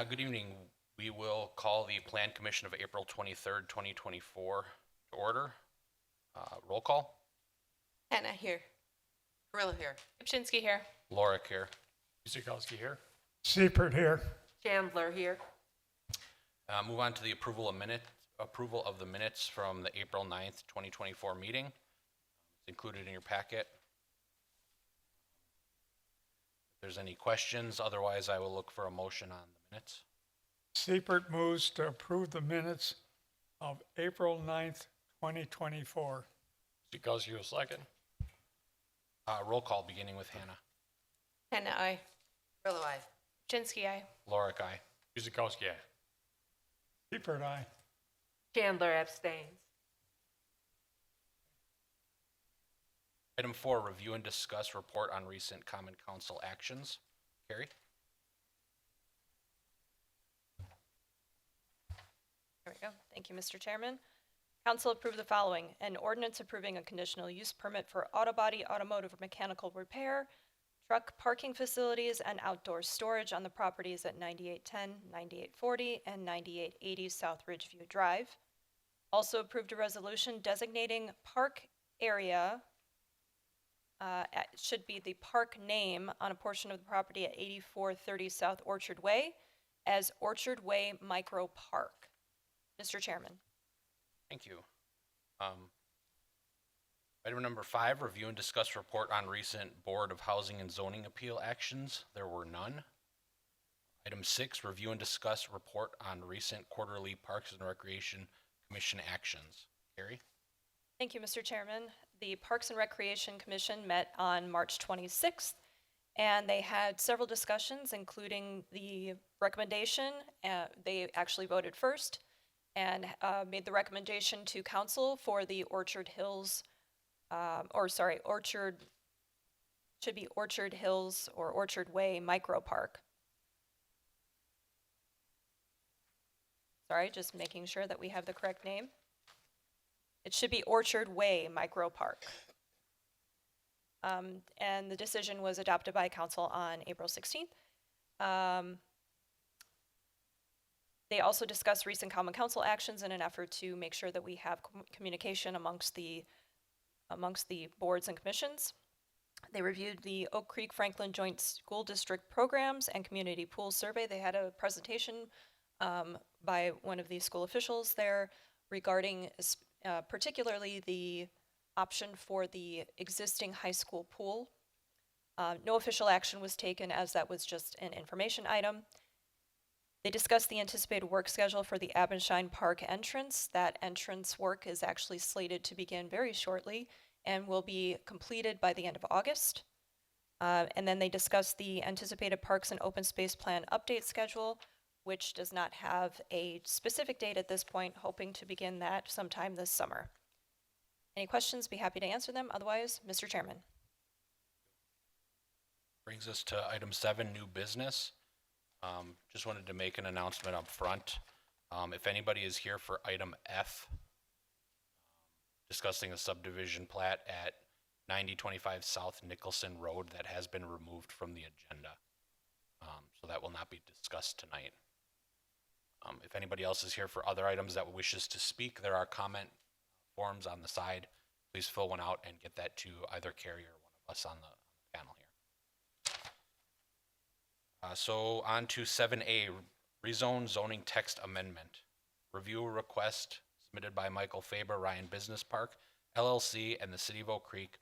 Good evening. We will call the Plan Commission of April 23rd, 2024 to order. Roll call. Hannah here. Gorilla here. Kupczynski here. Lorick here. Guzikowski here. Seipert here. Chandler here. Move on to the approval of the minutes from the April 9th, 2024 meeting. It's included in your packet. If there's any questions, otherwise I will look for a motion on the minutes. Seipert moves to approve the minutes of April 9th, 2024. Guzikowski will second. Roll call beginning with Hannah. Hannah, aye. Gorilla, aye. Kupczynski, aye. Lorick, aye. Guzikowski, aye. Seipert, aye. Chandler abstains. Item 4, review and discuss report on recent Common Council actions. Carrie? There we go. Thank you, Mr. Chairman. Council approved the following: an ordinance approving a conditional use permit for auto body automotive mechanical repair, truck parking facilities, and outdoor storage on the properties at 9810, 9840, and 9880 South Ridgeview Drive. Also approved a resolution designating park area, should be the park name on a portion of the property at 8430 South Orchard Way as Orchard Way Micro Park. Mr. Chairman. Thank you. Item number 5, review and discuss report on recent Board of Housing and Zoning Appeal actions. There were none. Item 6, review and discuss report on recent quarterly Parks and Recreation Commission actions. Carrie? Thank you, Mr. Chairman. The Parks and Recreation Commission met on March 26th, and they had several discussions, including the recommendation. They actually voted first and made the recommendation to council for the Orchard Hills, Orchard Hills or Orchard Way Micro Park. Sorry, just making sure that we have the correct name. It should be Orchard Way Micro Park. And the decision was adopted by council on April 16th. They also discussed recent common council actions in an effort to make sure that we have communication amongst the boards and commissions. They reviewed the Oak Creek Franklin Joint School District programs and community pool survey. They had a presentation by one of the school officials there regarding particularly the option for the existing high school pool. No official action was taken, as that was just an information item. They discussed the anticipated work schedule for the Abendschein Park entrance. That entrance work is actually slated to begin very shortly and will be completed by the end of August. And then they discussed the anticipated Parks and Open Space Plan update schedule, which does not have a specific date at this point, hoping to begin that sometime this summer. Any questions? Be happy to answer them. Otherwise, Mr. Chairman. Brings us to item 7, new business. Just wanted to make an announcement up front. If anybody is here for item F, discussing a subdivision plat at 9025 South Nicholson Road, that has been removed from the agenda. So that will not be discussed tonight. If anybody else is here for other items that wishes to speak, there are comment forms on the side. Please fill one out and get that to either Carrie or one of us on the panel here. So on to 7A, rezone zoning text amendment. Review request submitted by Michael Faber, Ryan Business Park, LLC, and the City of Oak Creek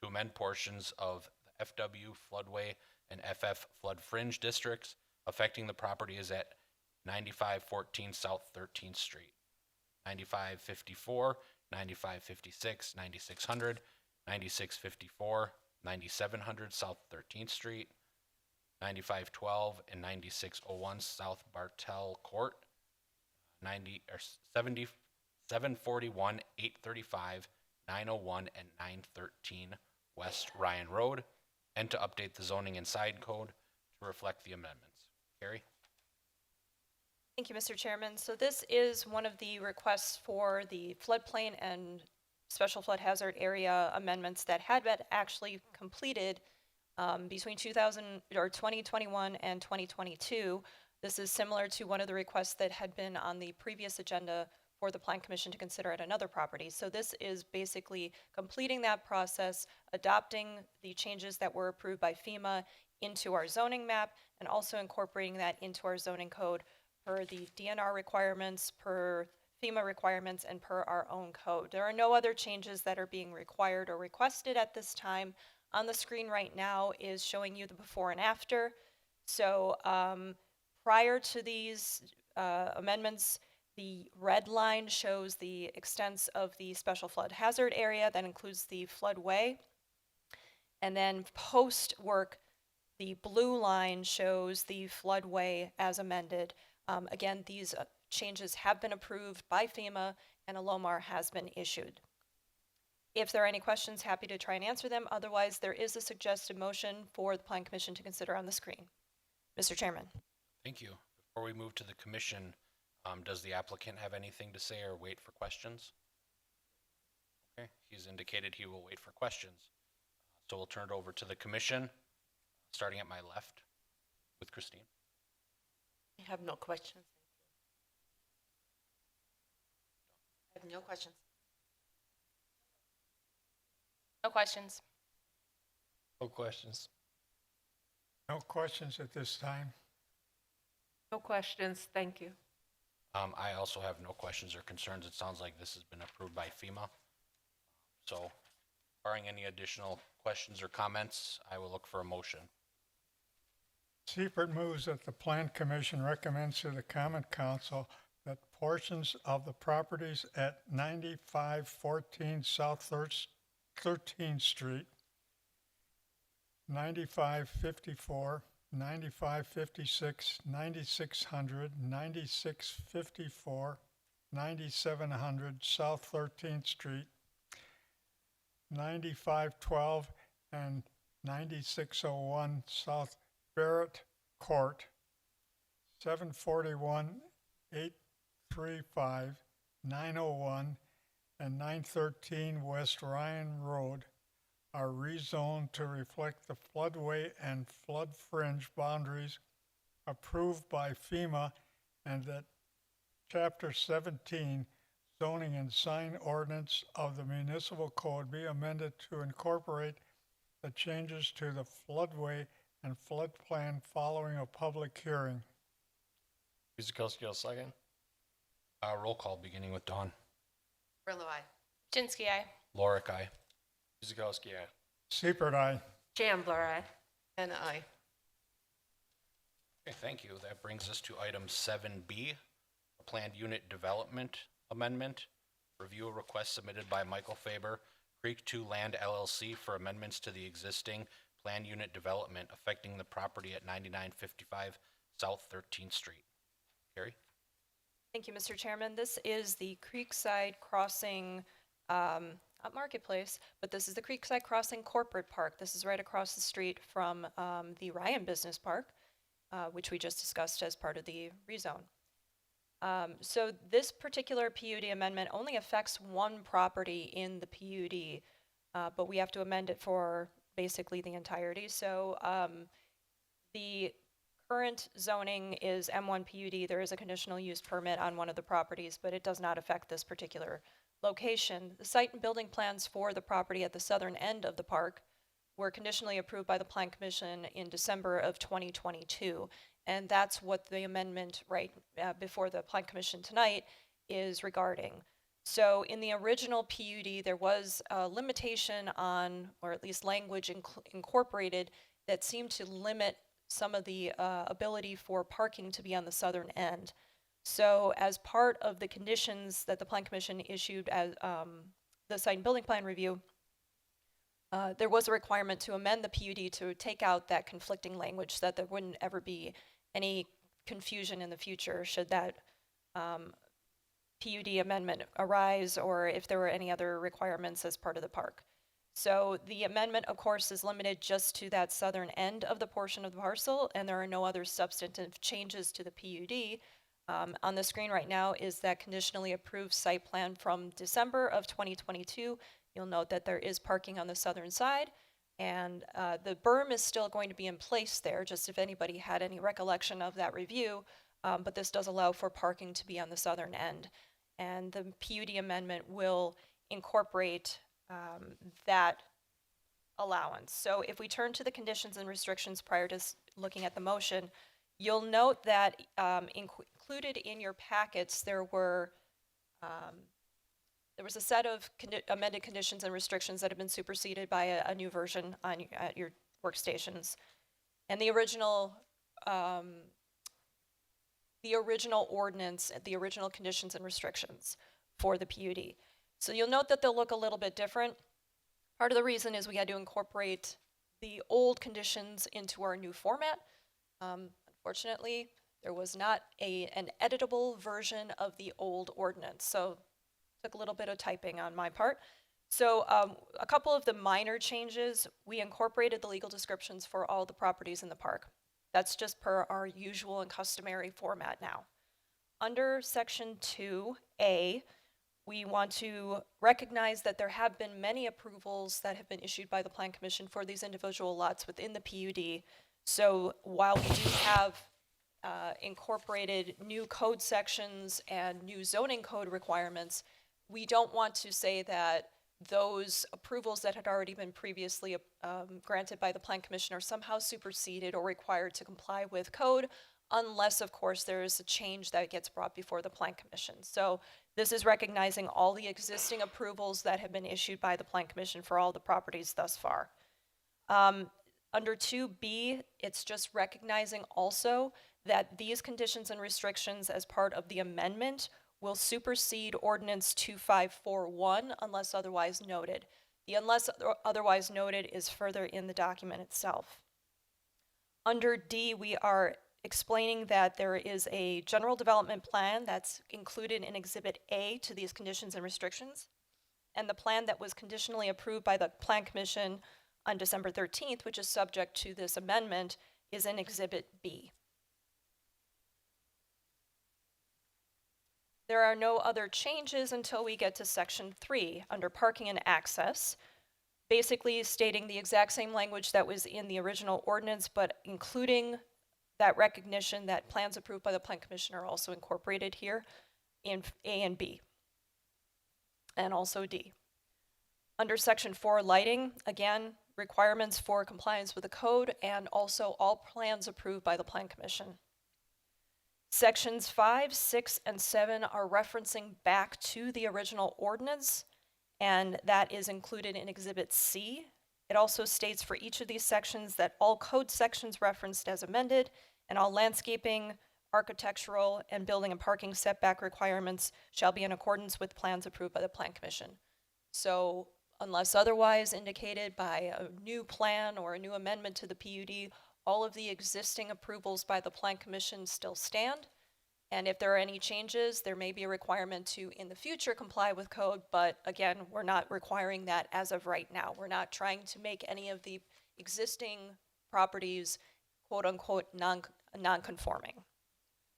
to amend portions of the FW floodway and FF flood fringe districts affecting the property is at 9514 South 13th Street, 9554, 9556, 9600, 9654, 9700 South 13th Street, 9512 and 9601 South Bartel Court, 741, 835, 901, and 913 West Ryan Road, and to update the zoning and side code to reflect the amendments. Carrie? Thank you, Mr. Chairman. So this is one of the requests for the floodplain and special flood hazard area amendments that had been actually completed between 2021 and 2022. This is similar to one of the requests that had been on the previous agenda for the Plan Commission to consider at another property. So this is basically completing that process, adopting the changes that were approved by FEMA into our zoning map, and also incorporating that into our zoning code per the DNR requirements, per FEMA requirements, and per our own code. There are no other changes that are being required or requested at this time. On the screen right now is showing you the before and after. So prior to these amendments, the red line shows the extents of the special flood hazard area. That includes the floodway. And then post-work, the blue line shows the floodway as amended. Again, these changes have been approved by FEMA and a LOMAR has been issued. If there are any questions, happy to try and answer them. Otherwise, there is a suggested motion for the Plan Commission to consider on the screen. Mr. Chairman. Thank you. Before we move to the commission, does the applicant have anything to say or wait for questions? Okay, he's indicated he will wait for questions. So we'll turn it over to the commission, starting at my left with Christine. I have no questions. I have no questions. No questions. No questions. No questions at this time. No questions, thank you. I also have no questions or concerns. It sounds like this has been approved by FEMA. So barring any additional questions or comments, I will look for a motion. Seifert moves that the Plan Commission recommends to the Common Council that portions of the properties at 9514 South 13th Street, 9554, 9556, 9600, 9654, 9700 South 13th Street, 9512, and 9601 South Barrett Court, 741, 835, 901, and 913 West Ryan Road are rezoned to reflect the floodway and flood fringe boundaries approved by FEMA, and that Chapter 17 zoning and sign ordinance of the municipal code be amended to incorporate the changes to the floodway and flood plan following a public hearing. Guzekowski will second. Roll call beginning with Dawn. Grillo, aye. Jinsky, aye. Lorick, aye. Guzekowski, aye. Seifert, aye. Chandler, aye. Hannah, aye. Okay, thank you. That brings us to item 7B, a planned unit development amendment. Review a request submitted by Michael Faber, Creek 2 Land LLC for amendments to the existing planned unit development affecting the property at 9955 South 13th Street. Carrie? Thank you, Mr. Chairman. This is the Creekside Crossing, not Marketplace, but this is the Creekside Crossing Corporate Park. This is right across the street from the Ryan Business Park, which we just discussed as part of the rezone. So this particular PUD amendment only affects one property in the PUD, but we have to amend it for basically the entirety. So the current zoning is M1 PUD. There is a conditional use permit on one of the properties, but it does not affect this particular location. The site and building plans for the property at the southern end of the park were conditionally approved by the Plan Commission in December of 2022. And that's what the amendment right before the Plan Commission tonight is regarding. So in the original PUD, there was a limitation on, or at least language incorporated that seemed to limit some of the ability for parking to be on the southern end. So as part of the conditions that the Plan Commission issued as the site and building plan review, there was a requirement to amend the PUD to take out that conflicting language so that there wouldn't ever be any confusion in the future should that PUD amendment arise or if there were any other requirements as part of the park. So the amendment, of course, is limited just to that southern end of the portion of the parcel, and there are no other substantive changes to the PUD. On the screen right now is that conditionally approved site plan from December of 2022. You'll note that there is parking on the southern side. And the berm is still going to be in place there, just if anybody had any recollection of that review, but this does allow for parking to be on the southern end. And the PUD amendment will incorporate that allowance. So if we turn to the conditions and restrictions prior to looking at the motion, you'll note that included in your packets there was a set of amended conditions and restrictions that have been superseded by a new version on at your workstations. And the original ordinance, the original conditions and restrictions for the PUD. So you'll note that they'll look a little bit different. Part of the reason is we had to incorporate the old conditions into our new format. Unfortunately, there was not an editable version of the old ordinance, so took a little bit of typing on my part. So a couple of the minor changes, we incorporated the legal descriptions for all the properties in the park. That's just per our usual and customary format now. Under section 2A, we want to recognize that there have been many approvals that have been issued by the Plan Commission for these individual lots within the PUD. So while we do have incorporated new code sections and new zoning code requirements, we don't want to say that those approvals that had already been previously granted by the Plan Commission are somehow superseded or required to comply with code, unless, of course, there is a change that gets brought before the Plan Commission. So this is recognizing all the existing approvals that have been issued by the Plan Commission for all the properties thus far. Under 2B, it's just recognizing also that these conditions and restrictions as part of the amendment will supersede Ordinance 2541 unless otherwise noted. The unless otherwise noted is further in the document itself. Under D, we are explaining that there is a general development plan that's included in Exhibit A to these conditions and restrictions, and the plan that was conditionally approved by the Plan Commission on December 13th, which is subject to this amendment, is in Exhibit B. There are no other changes until we get to Section 3 under parking and access, basically stating the exact same language that was in the original ordinance, but including that recognition that plans approved by the Plan Commission are also incorporated here in A and B, and also D. Under Section 4, lighting, again, requirements for compliance with the code and also all plans approved by the Plan Commission. Sections 5, 6, and 7 are referencing back to the original ordinance, and that is included in Exhibit C. It also states for each of these sections that all code sections referenced as amended and all landscaping, architectural, and building and parking setback requirements shall be in accordance with plans approved by the Plan Commission. So unless otherwise indicated by a new plan or a new amendment to the PUD, all of the existing approvals by the Plan Commission still stand. And if there are any changes, there may be a requirement to, in the future, comply with code, but again, we're not requiring that as of right now. We're not trying to make any of the existing properties, quote unquote, non-conforming.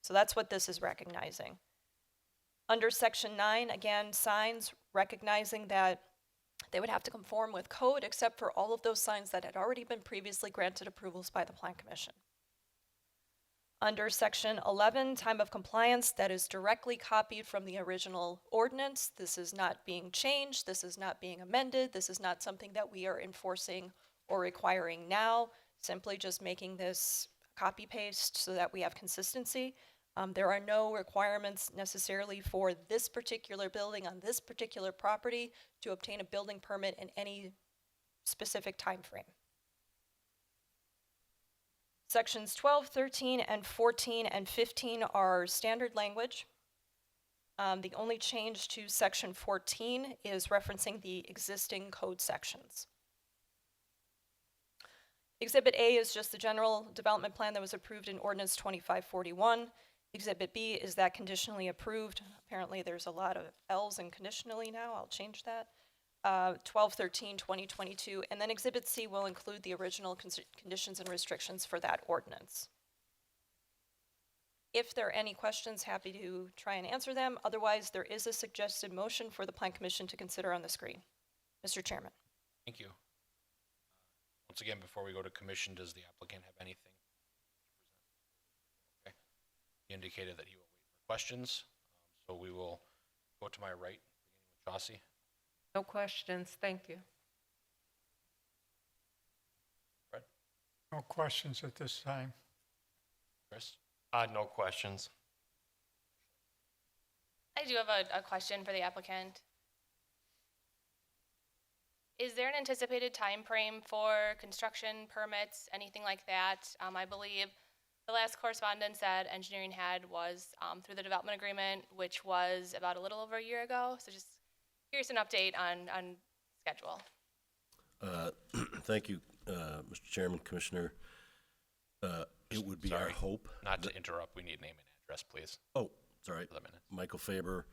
So that's what this is recognizing. Under Section 9, again, signs, recognizing that they would have to conform with code except for all of those signs that had already been previously granted approvals by the Plan Commission. Under Section 11, time of compliance, that is directly copied from the original ordinance. This is not being changed, this is not being amended, this is not something that we are enforcing or requiring now, simply just making this copy-paste so that we have consistency. There are no requirements necessarily for this particular building on this particular property to obtain a building permit in any specific time frame. Sections 12, 13, and 14 and 15 are standard language. The only change to Section 14 is referencing the existing code sections. Exhibit A is just the general development plan that was approved in Ordinance 2541. Exhibit B is that conditionally approved. Apparently there's a lot of L's in conditionally now. I'll change that. 12/13/2022, and then Exhibit C will include the original conditions and restrictions for that ordinance. If there are any questions, happy to try and answer them. Otherwise, there is a suggested motion for the Plan Commission to consider on the screen. Mr. Chairman. Thank you. once again, before we go to commission, does the applicant have anything to present? Okay. He indicated that he will wait for questions, so we will go to my right, beginning with Chauncey. No questions, thank you. No questions at this time. Chris? No questions. I do have a question for the applicant. Is there an anticipated time frame for construction permits, anything like that? I believe the last correspondence that engineering had was through the development agreement, which was about a little over a year ago. So just here's an update on schedule. Thank you, Mr. Chairman, Commissioner. It would be our Sorry. hope. Not to interrupt, we need name and address, please, Oh, it's all right. for the minute. Michael Faber,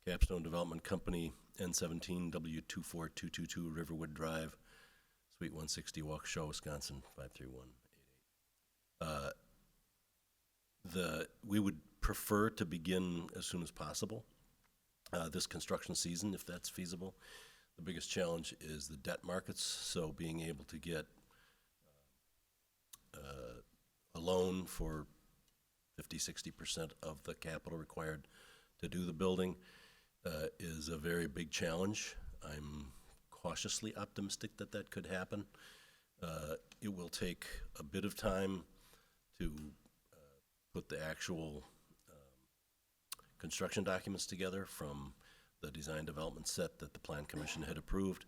Capstone Development Company, N17 W24222 Riverwood Drive, Suite 160, Waukesha, Wisconsin 53188. We would prefer to begin as soon as possible this construction season, if that's feasible. The biggest challenge is the debt markets, so being able to get a loan for 50-60% of the capital required to do the building is a very big challenge. I'm cautiously optimistic that that could happen. It will take a bit of time to put the actual construction documents together from the design development set that the Plan Commission had approved.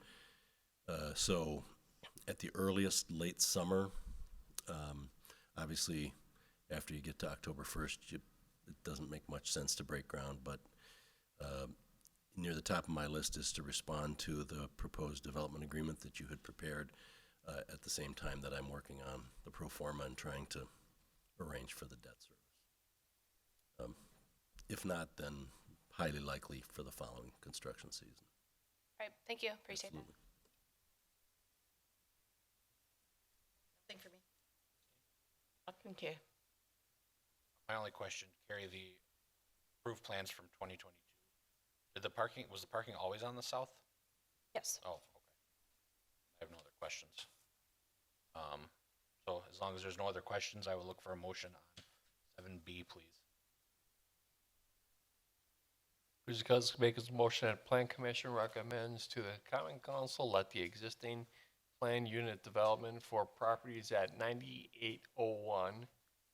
So at the earliest, late summer. Obviously, after you get to October 1st, it doesn't make much sense to break ground, but near the top of my list is to respond to the proposed development agreement that you had prepared at the same time that I'm working on the pro forma and trying to arrange for the debt service. If not, then highly likely for the following construction season. All right, thank you. Appreciate that. Absolutely. Nothing for me. Thank you. My only question, Carrie, the approved plans from 2022, was the parking always on the south? Yes. Oh, okay. I have no other questions. So as long as there's no other questions, I will look for a motion on 7B, please. Guzekowski makes a motion that Plan Commission recommends to the Common Council let the existing plan unit development for properties at 9801,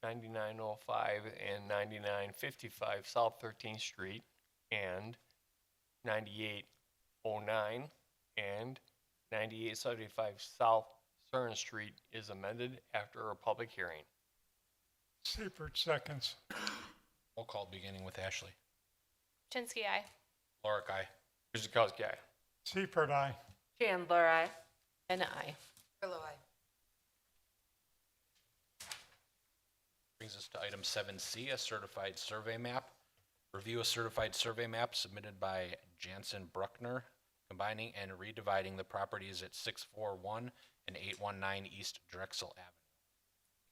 9905, and 9955 South 13th Street, and 9809 and 9875 South Stern Street is amended after a public hearing. Seifert seconds. Roll call beginning with Ashley. Chinsky, aye. Lorick, aye. Guzekowski, aye. Seifert, aye. Chandler, aye. And I. Grillo, aye. Brings us to item 7C, a certified survey map. Review a certified survey map submitted by Jansen Bruckner, combining and redividing the properties at 641 and 819 East Drexel Avenue.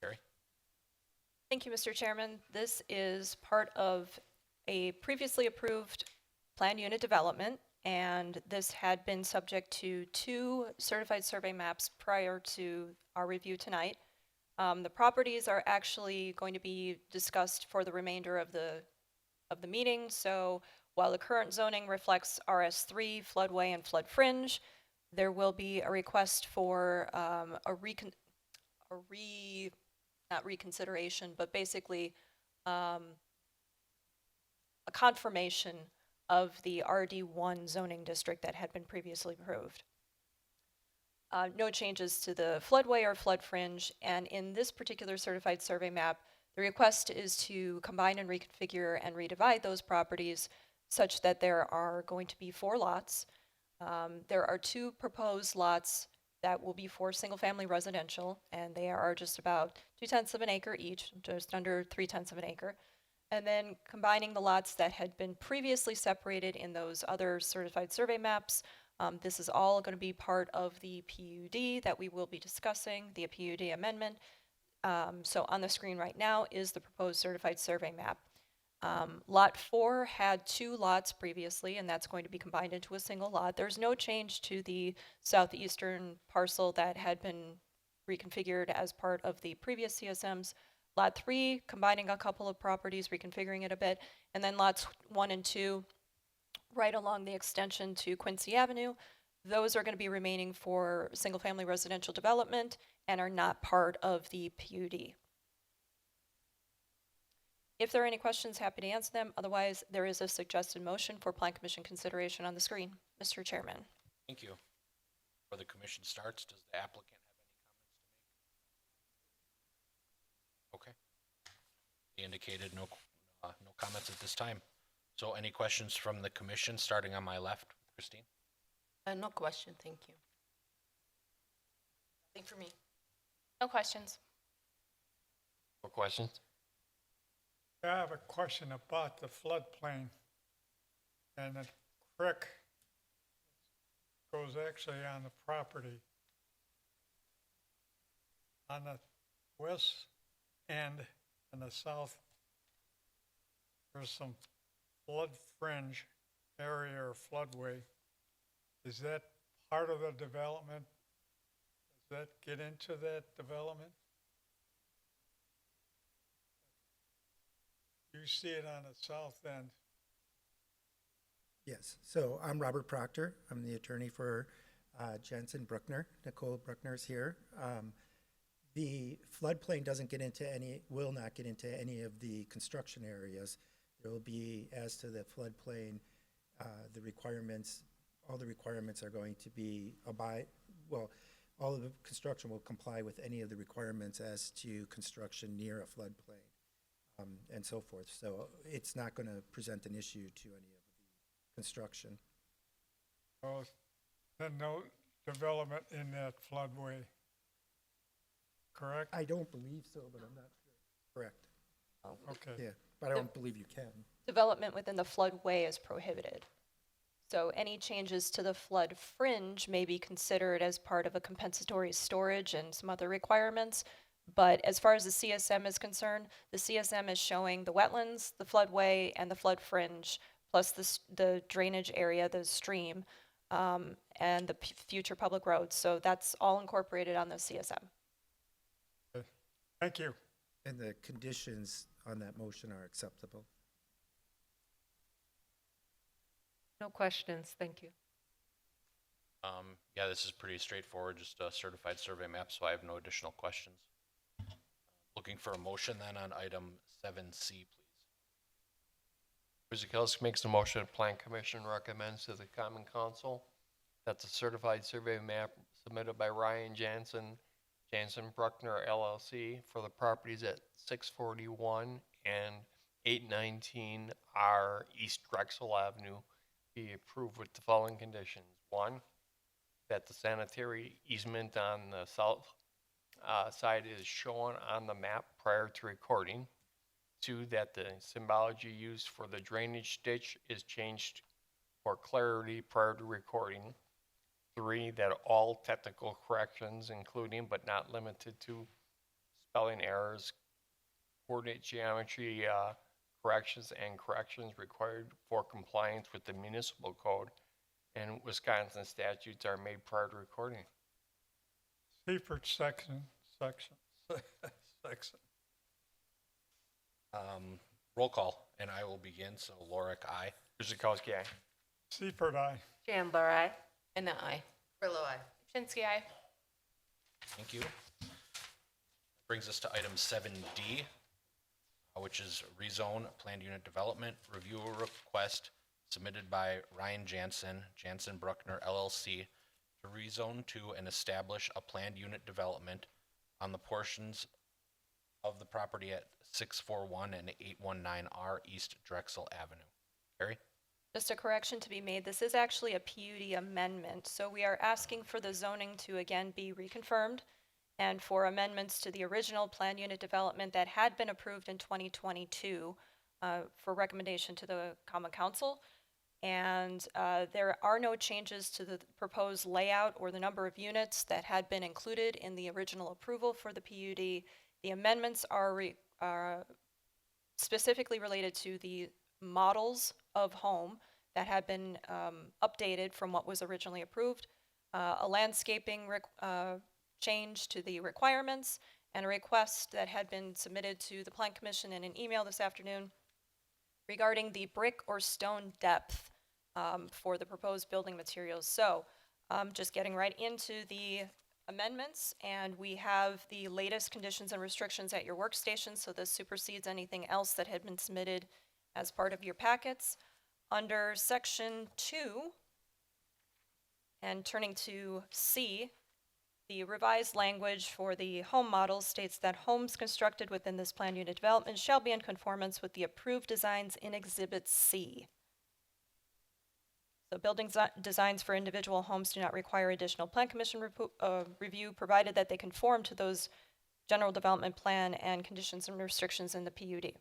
Carrie? Thank you, Mr. Chairman. This is part of a previously approved plan unit development, and this had been subject to 2 certified survey maps prior to our review tonight. The properties are actually going to be discussed for the remainder of the meeting. So while the current zoning reflects RS3, floodway, and flood fringe, there will be a request for not reconsideration, but basically a confirmation of the RD1 zoning district that had been previously approved. No changes to the floodway or flood fringe, and in this particular certified survey map, the request is to combine and reconfigure and redivide those properties such that there are going to be 4 lots. There are 2 proposed lots that will be for single-family residential, and they are just about 2/10 of an acre each, just under 3/10 of an acre. And then combining the lots that had been previously separated in those other certified survey maps. This is all going to be part of the PUD that we will be discussing, the PUD amendment. So on the screen right now is the proposed certified survey map. Lot 4 had 2 lots previously, and that's going to be combined into a single lot. There's no change to the southeastern parcel that had been reconfigured as part of the previous CSMs. Lot 3, combining a couple of properties, reconfiguring it a bit, and then lots 1 and 2, right along the extension to Quincy Avenue. Those are going to be remaining for single-family residential development and are not part of the PUD. If there are any questions, happy to answer them. Otherwise, there is a suggested motion for Plan Commission consideration on the screen. Mr. Chairman. Thank you. Before the commission starts, does the applicant have any comments to make? Okay. He indicated no comments at this time. So any questions from the commission, starting on my left? Christine? No question, thank you. Nothing for me. No questions. More questions? I have a question about the floodplain. And the creek goes actually on the property. On the west end and the south, there's some flood fringe area or floodway. Is that part of the development? Does that get into that development? You see it on the south end. Yes, so I'm Robert Proctor. I'm the attorney for Jensen Bruckner. Nicole Bruckner's here. The floodplain doesn't get into will not get into any of the construction areas. There will be, as to the floodplain, the requirements, all the requirements are going to be all of the construction will comply with any of the requirements as to construction near a floodplain, and so forth. So it's not going to present an issue to any of the construction. So then no development in that floodway, correct? I don't believe so, but I'm not sure. Correct. Okay. Yeah, but I don't believe you can. Development within the floodway is prohibited. So any changes to the flood fringe may be considered as part of a compensatory storage and some other requirements. But as far as the CSM is concerned, the CSM is showing the wetlands, the floodway, and the flood fringe, plus the drainage area, the stream, and the future public roads. So that's all incorporated on the CSM. Thank you. And the conditions on that motion are acceptable. No questions, thank you. Yeah, this is pretty straightforward, just a certified survey map, so I have no additional questions. Looking for a motion then on item 7C, please. Guzekowski makes a motion, Plan Commission recommends to the Common Council that the certified survey map submitted by Ryan Jansen Bruckner LLC for the properties at 641 and 819 R East Drexel Avenue be approved with the following conditions. 1, that the sanitary easement on the south side is shown on the map prior to recording. 2, that the symbology used for the drainage ditch is changed for clarity prior to recording. 3, that all technical corrections, including but not limited to spelling errors, coordinate geometry corrections, and corrections required for compliance with the municipal code and Wisconsin statutes are made prior to recording. Seifert section. Roll call, and I will begin. So Lorick, aye. Guzekowski, aye. Seifert, aye. Jambar, aye. And aye. Grillo, aye. Shinsky, aye. Thank you. Brings us to item 7D, which is rezone planned unit development review request submitted by Ryan Jansen Bruckner LLC to rezone to and establish a planned unit development on the portions of the property at 641 and 819R East Drexel Avenue. Carrie? Just a correction to be made. This is actually a PUD amendment. So we are asking for the zoning to again be reconfirmed and for amendments to the original plan unit development that had been approved in 2022 for recommendation to the Common Council. And there are no changes to the proposed layout or the number of units that had been included in the original approval for the PUD. The amendments are specifically related to the models of home that had been updated from what was originally approved, a landscaping change to the requirements and a request that had been submitted to the Plan Commission in an email this afternoon regarding the brick or stone depth for the proposed building materials. So just getting right into the amendments, and we have the latest conditions and restrictions at your workstation, so this supersedes anything else that had been submitted as part of your packets. Under section 2, and turning to C, the revised language for the home model states that homes constructed within this plan unit development shall be in conformance with the approved designs in Exhibit C. So building designs for individual homes do not require additional Plan Commission review, provided that they conform to those general development plan and conditions and restrictions in the PUD.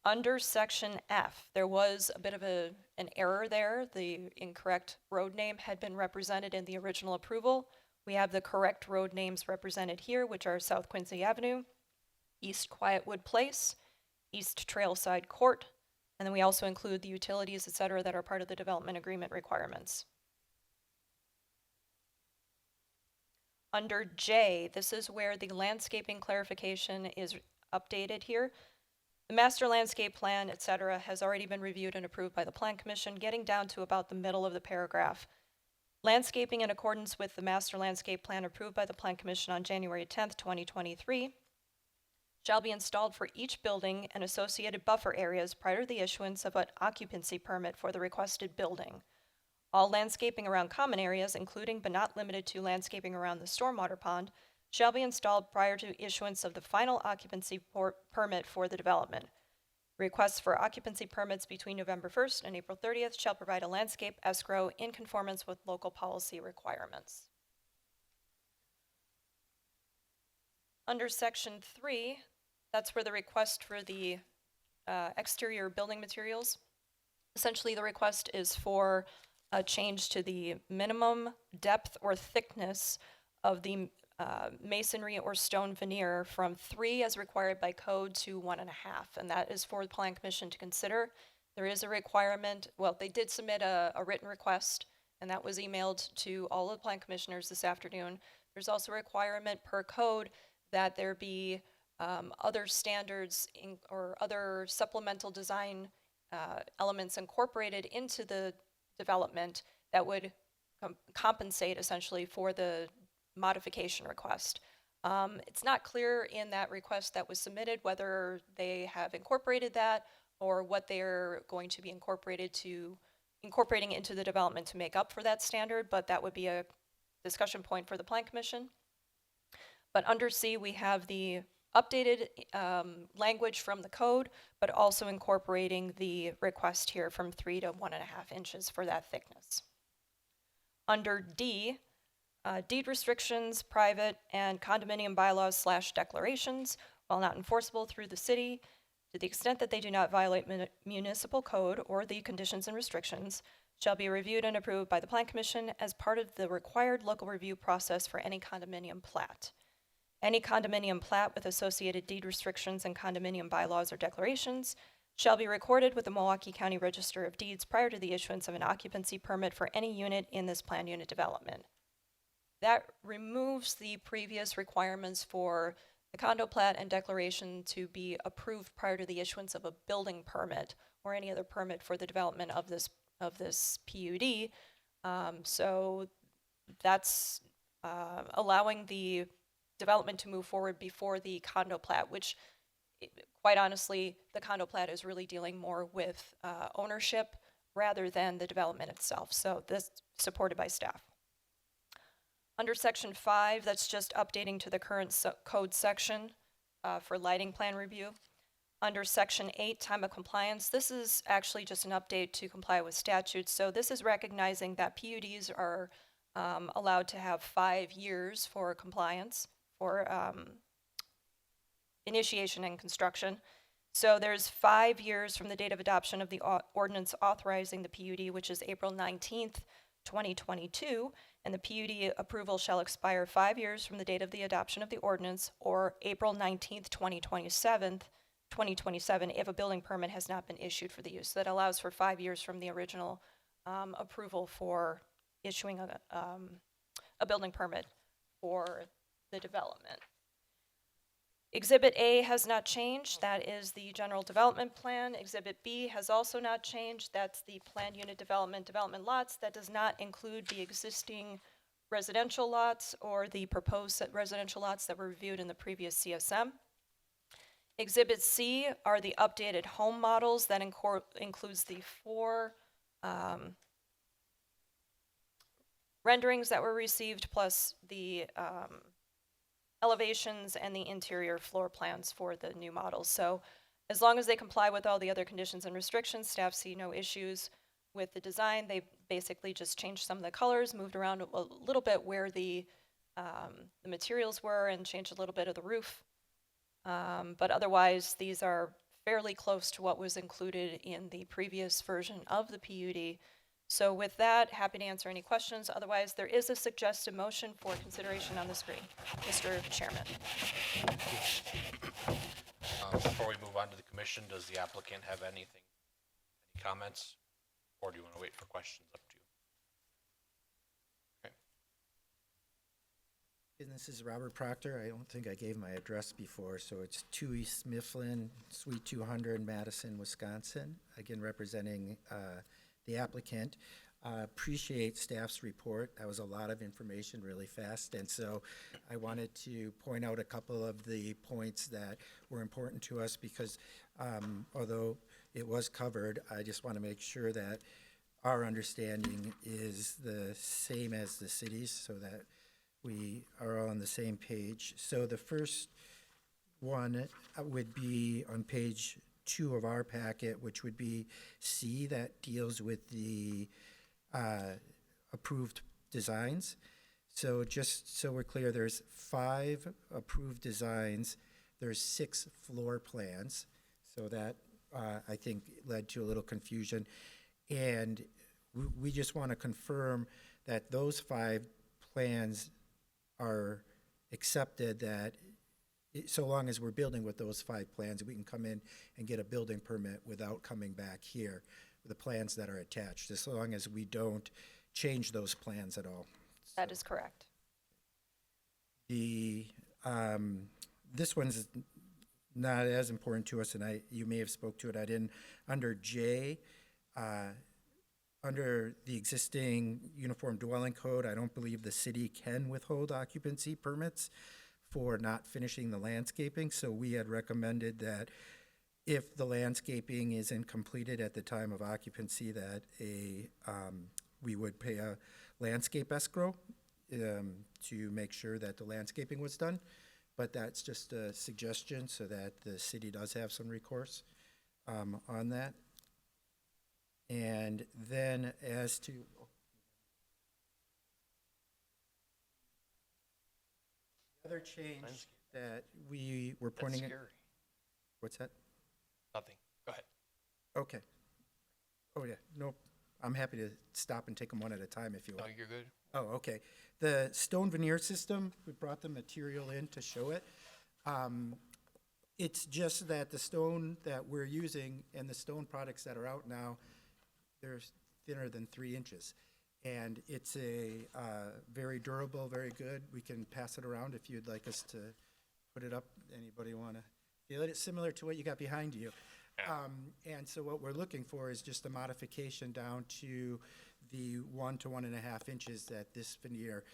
Under section F, there was a bit of an error there. The incorrect road name had been represented in the original approval. We have the correct road names represented here, which are South Quincy Avenue, East Quietwood Place, East Trailside Court, and then we also include the utilities, et cetera, that are part of the development agreement requirements. Under J, this is where the landscaping clarification is updated here. The master landscape plan, et cetera, has already been reviewed and approved by the Plan Commission, getting down to about the middle of the paragraph. Landscaping in accordance with the master landscape plan approved by the Plan Commission on January 10th, 2023, shall be installed for each building and associated buffer areas prior to the issuance of an occupancy permit for the requested building. All landscaping around common areas, including but not limited to landscaping around the stormwater pond, shall be installed prior to issuance of the final occupancy permit for the development. Requests for occupancy permits between November 1st and April 30th shall provide a landscape escrow in conformance with local policy requirements. Under section 3, that's where the request for the exterior building materials. Essentially, the request is for a change to the minimum depth or thickness of the masonry or stone veneer from 3 as required by code to 1.5, and that is for the Plan Commission to consider. There is a requirement, well, they did submit a written request, and that was emailed to all of the Plan Commissioners this afternoon. There's also a requirement per code that there be other standards or other supplemental design elements incorporated into the development that would compensate essentially for the modification request. It's not clear in that request that was submitted whether they have incorporated that or what they're going to be incorporating into the development to make up for that standard, but that would be a discussion point for the Plan Commission. But under C, we have the updated language from the code, but also incorporating the request here from 3 to 1.5 inches for that thickness. Under D, deed restrictions, private and condominium bylaws / declarations, while not enforceable through the city, to the extent that they do not violate municipal code or the conditions and restrictions, shall be reviewed and approved by the Plan Commission as part of the required local review process for any condominium plat. Any condominium plat with associated deed restrictions and condominium bylaws or declarations shall be recorded with the Milwaukee County Register of Deeds prior to the issuance of an occupancy permit for any unit in this plan unit development. That removes the previous requirements for the condo plat and declaration to be approved prior to the issuance of a building permit or any other permit for the development of this PUD. So that's allowing the development to move forward before the condo plat, which quite honestly, the condo plat is really dealing more with ownership rather than the development itself. So this is supported by staff. Under section 5, that's just updating to the current code section for lighting plan review. Under section 8, time of compliance, this is actually just an update to comply with statutes. So this is recognizing that PUDs are allowed to have 5 years for compliance, for initiation and construction. So there's 5 years from the date of adoption of the ordinance authorizing the PUD, which is April 19th, 2022, and the PUD approval shall expire 5 years from the date of the adoption of the ordinance or April 19th, 2027 if a building permit has not been issued for the use. So that allows for 5 years from the original approval for issuing a building permit for the development. Exhibit A has not changed. That is the general development plan. Exhibit B has also not changed. That's the planned unit development lots. That does not include the existing residential lots or the proposed residential lots that were reviewed in the previous CSM. Exhibit C are the updated home models. That includes the 4 renderings that were received, plus the elevations and the interior floor plans for the new models. So as long as they comply with all the other conditions and restrictions, staff see no issues with the design. They basically just changed some of the colors, moved around a little bit where the materials were, and changed a little bit of the roof. But otherwise, these are fairly close to what was included in the previous version of the PUD. So with that, happy to answer any questions. Otherwise, there is a suggested motion for consideration on the screen. Mr. Chairman. Before we move on to the commission, does the applicant have any comments? Or do you want to wait for questions? Up to you. And this is Robert Proctor. I don't think I gave my address before, so it's 2 East Mifflin, Suite 200, Madison, Wisconsin. Again, representing the applicant. Appreciate staff's report. That was a lot of information really fast, and so I wanted to point out a couple of the points that were important to us because although it was covered, I just want to make sure that our understanding is the same as the city's so that we are all on the same page. So the first one would be on page 2 of our packet, which would be C, that deals with the approved designs. So just so we're clear, there's 5 approved designs. There's 6 floor plans. So that I think led to a little confusion. And we just want to confirm that those 5 plans are accepted, that so long as we're building with those 5 plans, we can come in and get a building permit without coming back here with the plans that are attached, as long as we don't change those plans at all. That is correct. The this one's not as important to us, and you may have spoke to it. I didn't. Under J, under the existing Uniform Dwelling Code, I don't believe the city can withhold occupancy permits for not finishing the landscaping. So we had recommended that if the landscaping isn't completed at the time of occupancy, that we would pay a landscape escrow to make sure that the landscaping was done. But that's just a suggestion so that the city does have some recourse on that. And then as to the other change that we were That's pointing at. scary. What's that? Nothing. Go ahead. Okay. Oh, yeah. No, I'm happy to stop and take them one at a time if you No, want. you're good. Oh, okay. The stone veneer system, we brought the material in to show it. It's just that the stone that we're using and the stone products that are out now, they're thinner than 3 inches. And it's a very durable, very good. We can pass it around if you'd like us to put it up. Anybody want to feel it? It's similar to what you got behind you. And so what we're looking for is just a modification down to the 1 to 1.5 inches that this veneer.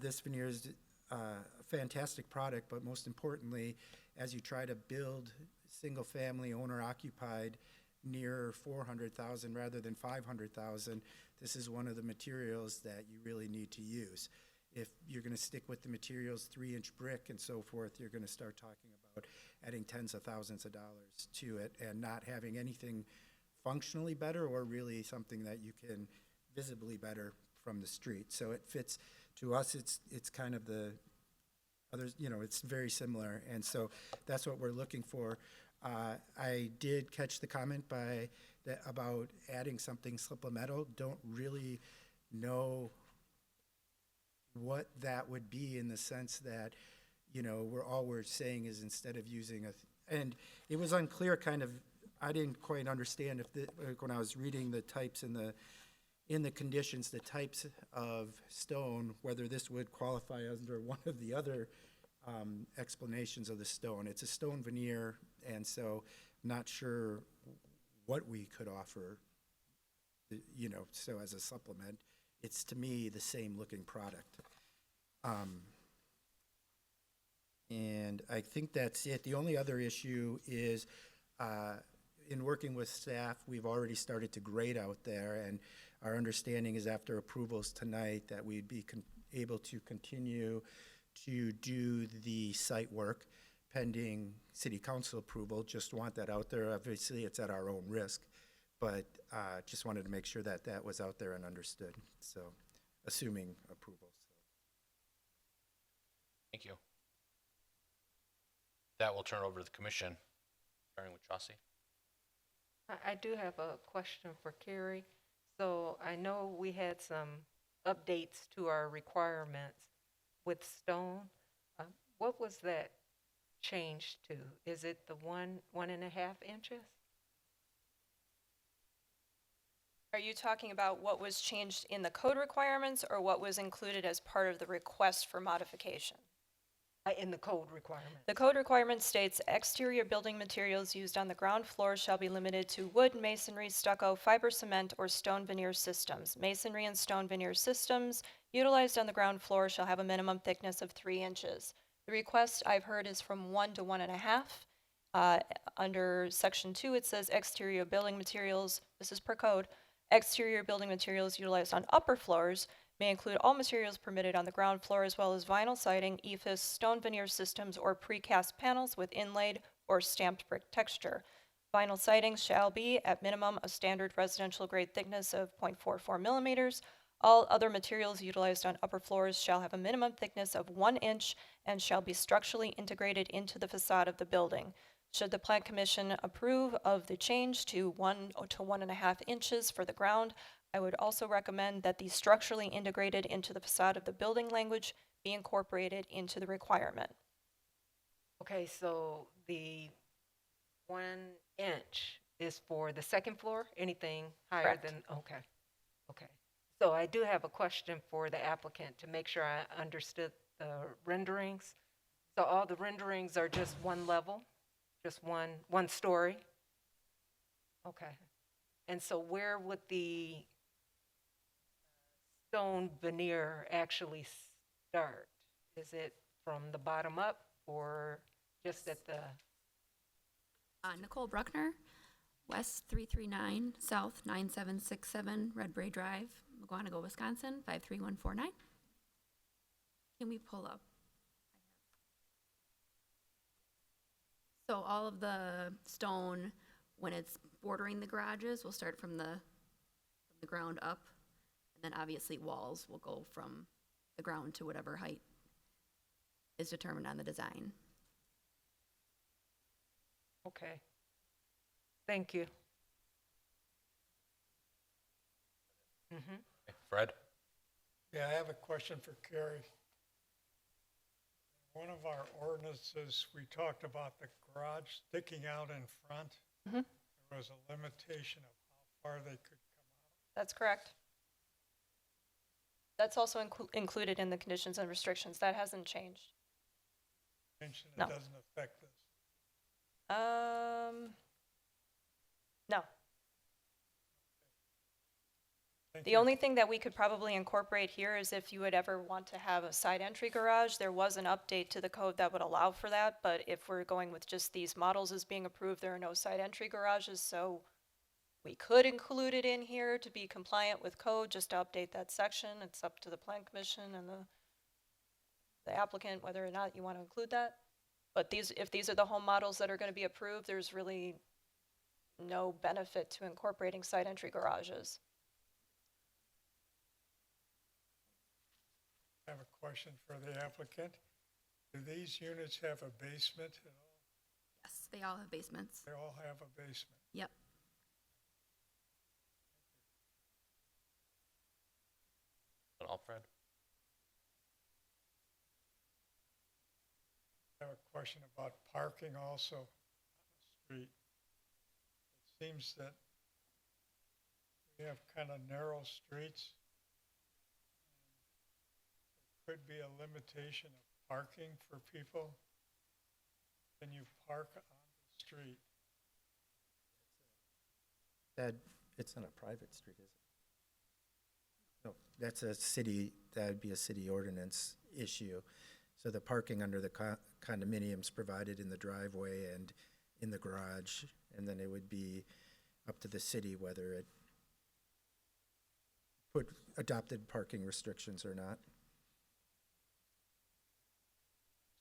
This veneer is a fantastic product, but most importantly, as you try to build single-family owner-occupied near 400,000 rather than 500,000, this is one of the materials that you really need to use. If you're going to stick with the materials, 3-inch brick and so forth, you're going to start talking about adding tens of thousands of dollars to it and not having anything functionally better or really something that you can visibly better from the street. So it fits, to us, it's kind of the others, it's very similar. And so that's what we're looking for. I did catch the comment about adding something supplemental. Don't really know what that would be, in the sense that, we're saying is instead of using and it was unclear kind of, I didn't quite understand if when I was reading the types in in the conditions, the types of stone, whether this would qualify under one of the other explanations of the stone. It's a stone veneer, and so not sure what we could offer, so as a supplement. It's, to me, the same looking product. And I think that's it. The only other issue is, in working with staff, we've already started to grade out there, and our understanding is after approvals tonight that we'd be able to continue to do the site work pending city council approval. Just want that out there. Obviously, it's at our own risk, but just wanted to make sure that that was out there and understood. So, assuming approval. Thank you. That will turn over to the commission, starting with Chauncey. I do have a question for Carrie. So I know we had some updates to our requirements with stone. What was that changed to? Is it the 1.5 inches? Are you talking about what was changed in the code requirements or what was included as part of the request for modification? In the code requirement. The code requirement states exterior building materials used on the ground floor shall be limited to wood, masonry, stucco, fiber cement, or stone veneer systems. Masonry and stone veneer systems utilized on the ground floor shall have a minimum thickness of 3 inches. The request I've heard is from 1 to 1.5. Under section 2, it says exterior building materials, this is per code, exterior building materials utilized on upper floors may include all materials permitted on the ground floor as well as vinyl siding, EIFS, stone veneer systems, or precast panels with inlaid or stamped brick texture. Vinyl siding shall be, at minimum, a standard residential grade thickness of 0.44 millimeters. All other materials utilized on upper floors shall have a minimum thickness of 1 inch and shall be structurally integrated into the facade of the building. Should the Plan Commission approve of the change to 1 to 1.5 inches for the ground, I would also recommend that the structurally integrated into the facade of the building language be incorporated into the requirement. Okay, so the 1 inch is for the second floor, anything higher Correct. than, okay. So I do have a question for the applicant to make sure I understood the renderings. So all the renderings are just one level, just one story? Okay. And so where would the stone veneer actually start? Is it from the bottom up or just at the, Nicole Bruckner, West 339, South 9767, Red Bray Drive, McGuanago, Wisconsin 53149. Can we pull up? So all of the stone, when it's bordering the garages, will start from the ground up, and then obviously walls will go from the ground to whatever height is determined on the design. okay. Thank you. Mm-hmm. Fred? Yeah, I have a question for Carrie. One of our ordinances, we talked about the garage sticking out in front. Mhm. There was a limitation of how far they could come out. That's correct. That's also included in the conditions and restrictions. That hasn't changed. Mentioned No. it doesn't affect this. No. Thank The you. only thing that we could probably incorporate here is if you would ever want to have a side entry garage, there was an update to the code that would allow for that, but if we're going with just these models as being approved, there are no side entry garages, so we could include it in here to be compliant with code, just to update that section. It's up to the Plan Commission and the applicant whether or not you want to include that. But if these are the home models that are going to be approved, there's really no benefit to incorporating side entry garages. I have a question for the applicant. Do these units have a basement at all? Yes, they all have basements. They all have a basement. Yep. That all, Fred? I have a question about parking also on the street. It seems that we We have kind of narrow streets. Could be a limitation of parking for people. Can you park on the street? That, it's not a private street, is it? No, that's a city, that'd be a city ordinance issue. So the parking under the condominiums provided in the driveway and in the garage, and then it would be up to the city whether it put adopted parking restrictions or not.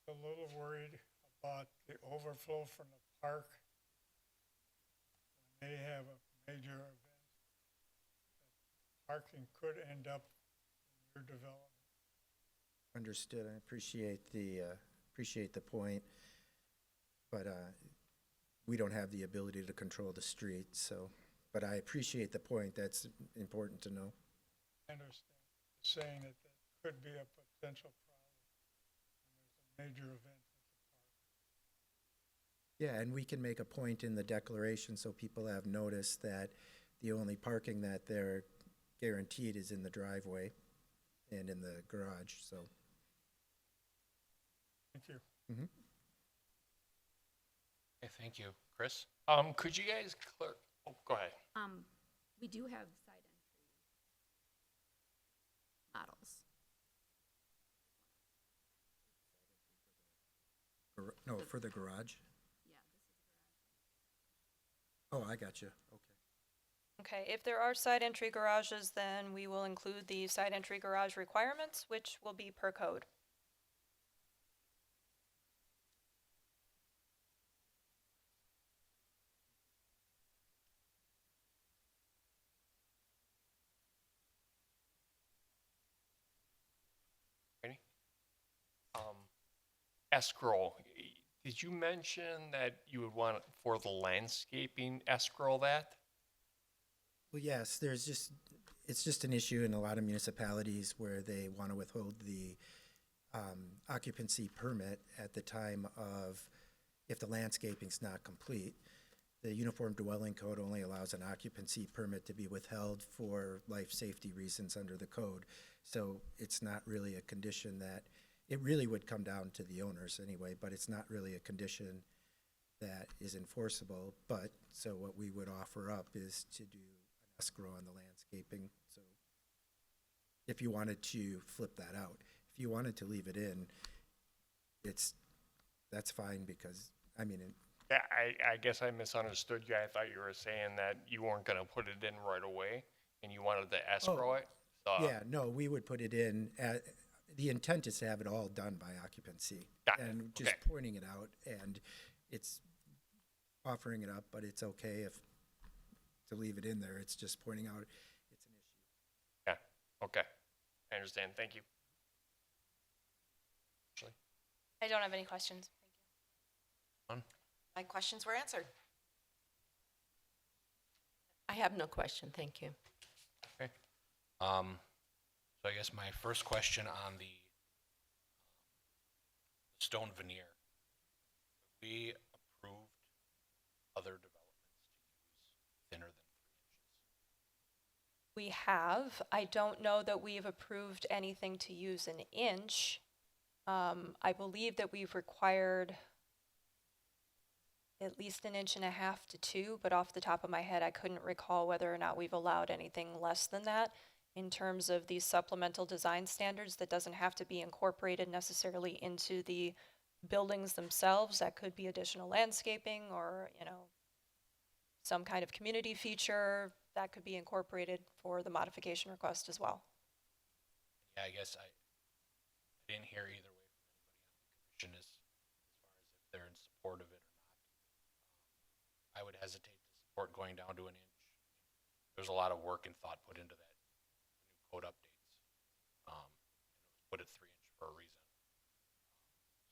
A little worried about the overflow from the park when they have a major event. Parking could end up in your development. Understood. I appreciate the point, but we don't have the ability to control the street. So, but I appreciate the point. That's important to know. I understand saying that that could be a potential problem when there's a major event at the park. Yeah, and we can make a point in the declaration so people have notice that the only parking that they're guaranteed is in the driveway and in the garage. So. Thank you. Mm-hmm. Okay, thank you. Chris? Could you guys go ahead. We do have side entry models. No, for the garage? Yeah, this is Oh, I got you. Okay. Okay, if there are side entry garages, then we will include the side entry garage requirements, which will be per code. Ready? Escrow. Did you mention that you would want for the landscaping escrow that? Well, yes, it's just an issue in a lot of municipalities where they want to withhold the occupancy permit at the time of, if the landscaping's not complete. The Uniform Dwelling Code only allows an occupancy permit to be withheld for life safety reasons under the code. So it's not really a condition that, it really would come down to the owners anyway, but it's not really a condition that is enforceable. But, so what we would offer up is to do an escrow on the landscaping. So if you wanted to flip that out, if you wanted to leave it in, that's fine because, I mean, Yeah, I guess I misunderstood you. I thought you were saying that you weren't gonna put it in right away and you wanted to escrow it. So, yeah, no, we would put it in, the intent is to have it all done by occupancy. Got it, And just okay. pointing it out, and it's offering it up, but it's okay if, to leave it in there, it's just pointing out it's an issue. Yeah, okay. I understand. Thank you. Ashley? I don't have any questions. Thank you. My questions were answered. I have no question, thank you. Okay. So I guess my first question on the stone veneer. We approved other developments to use thinner than 3 inches. We have. I don't know that we've approved anything to use an inch. I believe that we've required at least 1.5 inches to 2, but off the top of my head, I couldn't recall whether or not we've allowed anything less than that. In terms of these supplemental design standards, that doesn't have to be incorporated necessarily into the buildings themselves. That could be additional landscaping or, some kind of community feature that could be incorporated for the modification request as well. Yeah, I guess I didn't hear either way from anybody on the commission as far as if they're in support of it or not. I would hesitate to support going down to 1 inch. There's a lot of work and thought put into that new code updates. And it was put at 3 inch for a reason.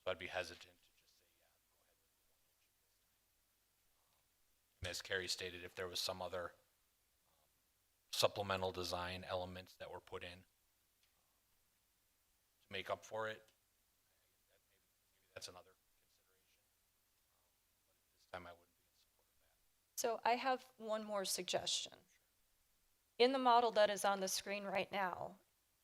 So I'd be hesitant to just say, yeah, go ahead with the 1 inch this time. And as Carrie stated, if there was some other supplemental design elements that were put in to make up for it, maybe that's another consideration. But at this time, I wouldn't be in support of that. So I have one more suggestion. In the model that is on the screen right now,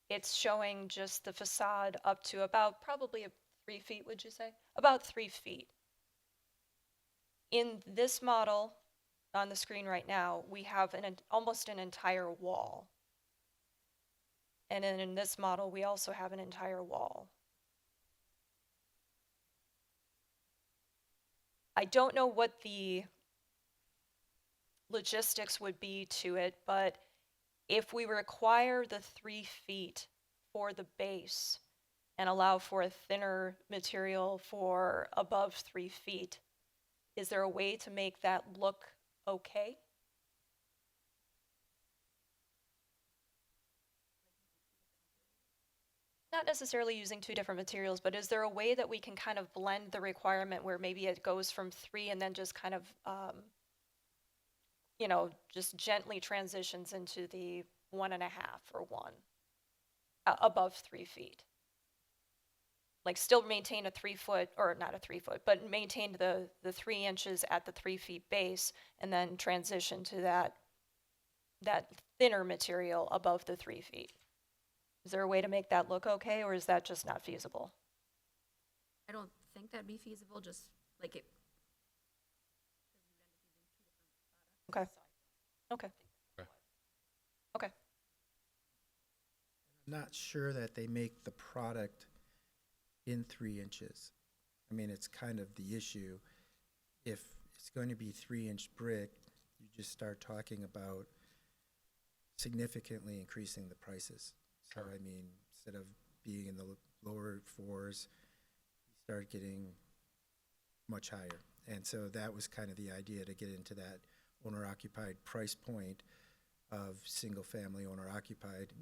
it's showing just the facade up to about probably 3 feet, would you say? About 3 feet. In this model on the screen right now, we have almost an entire wall. And then in this model, we also have an entire wall. I don't know what the logistics would be to it, but if we require the 3 feet for the base and allow for a thinner material for above 3 feet, is there a way to make that look okay? Not necessarily using 2 different materials, but is there a way that we can kind of blend the requirement where maybe it goes from 3 and then just kind of, just gently transitions into the 1.5 or 1 above 3 feet? Like still maintain a 3 foot, or not a 3 foot, but maintain the 3 inches at the 3 feet base and then transition to that thinner material above the 3 feet. Is there a way to make that look okay, or is that just not feasible? I don't think that'd be feasible, just like it. Okay. Okay. Okay. Okay. Not sure that they make the product in 3 inches. I mean, it's kind of the issue. If it's going to be 3-inch brick, you just start talking about significantly increasing the prices. So, I mean, instead of being in the lower 4s, you start getting much higher. And so that was kind of the idea, to get into that owner-occupied price point of single-family owner-occupied,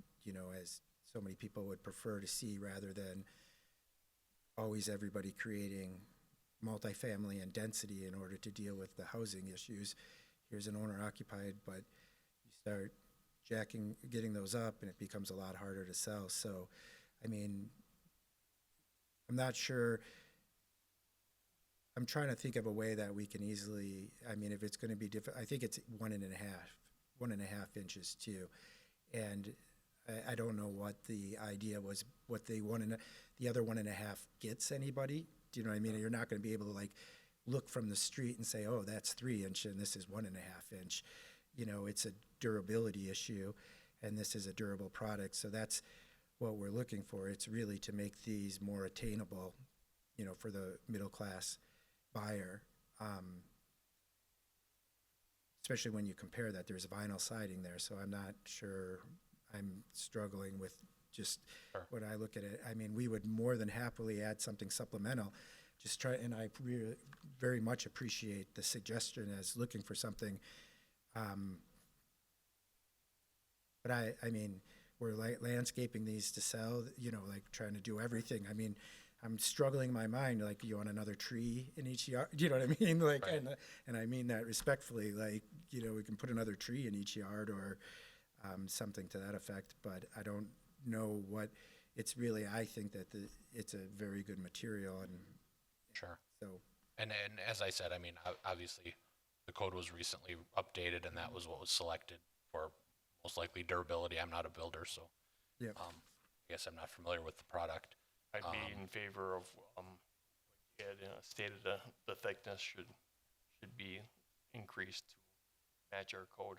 as so many people would prefer to see, rather than always everybody creating multifamily and density in order to deal with the housing issues. Here's an owner-occupied, but you start getting those up, and it becomes a lot harder to sell. So, I mean, I'm not sure. I'm trying to think of a way that we can easily, I mean, if it's going to be different, I think it's 1.5 inches too. And I don't know what the idea was, what they wanted, the other 1.5 gets anybody. Do you know what I mean? You're not going to be able to like look from the street and say, oh, that's 3 inch and this is 1.5 inch. It's a durability issue, and this is a durable product. So that's what we're looking for. It's really to make these more attainable, for the middle class buyer. Especially when you compare that there's vinyl siding there. So I'm not sure, I'm struggling with just Sure. when I look at it. I mean, we would more than happily add something supplemental. And I really very much appreciate the suggestion as looking for something. But I mean, we're landscaping these to sell, like trying to do everything. I mean, I'm struggling in my mind, like, you want another tree in each yard? Do you know what I mean? Like, Right. and I mean that respectfully, like, we can put another tree in each yard, or something to that effect, but I don't know what, it's really, I think that it's a very good material, and Sure. so, And as I said, I mean, obviously, the code was recently updated, and that was what was selected for most likely durability. I'm not a builder, so yeah. I guess I'm not familiar with the product. I'd be in favor of, you had stated the thickness should be increased to match our code.